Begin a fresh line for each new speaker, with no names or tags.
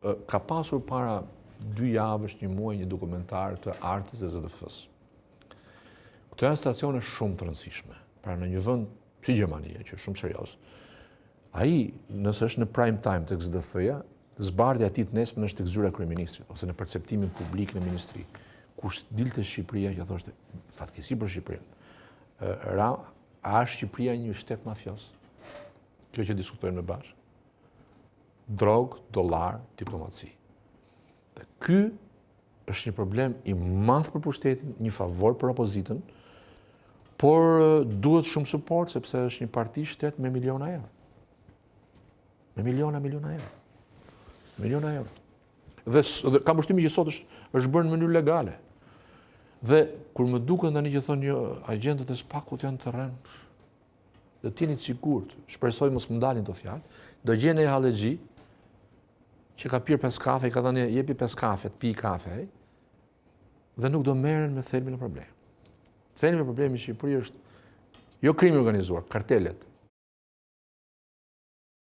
Ka pasur para 2 javësh, 1 muaj, një dokumentar të artës dhe ZDF-s. Këto janë stacione shumë të rëndësishme. Pra në një vend si Gjermania, që është shumë serioz. Ai, nëse është në prime time tek ZDF-ja, zbardhja e tij të nesër është tek zyra e kryeministrit ose në perceptimin publik në ministri. Kush dilte Shqipëria që thoshte fatkeqësi për Shqipërinë. A është Shqipëria një shtet mafios? Kjo që diskutojmë në bashkë. Drogë, dollar, diplomaci. Dhe ky është një problem i madh për pushtetin, një favor për opozitën, por duhet shumë suport sepse është një parti shtet me miliona euro. Me miliona euro. Miliona euro. Dhe kam përshtimin që sot është bërë në mënyrë legale. Dhe kur më duket tani që thonë agjentët e Spakut janë të rënë, dhe t'jeni të sigurt, shpresoj mos më ndalin të fjalë, do gjeni e Hallexhi që ka pirë 5 kafe, i ka thënë jepi 5 kafe, të pi kafe, dhe nuk do merren me thelbin e problemit. Thelbi i problemit në Shqipëri është jo krimi organizuar, kartelet.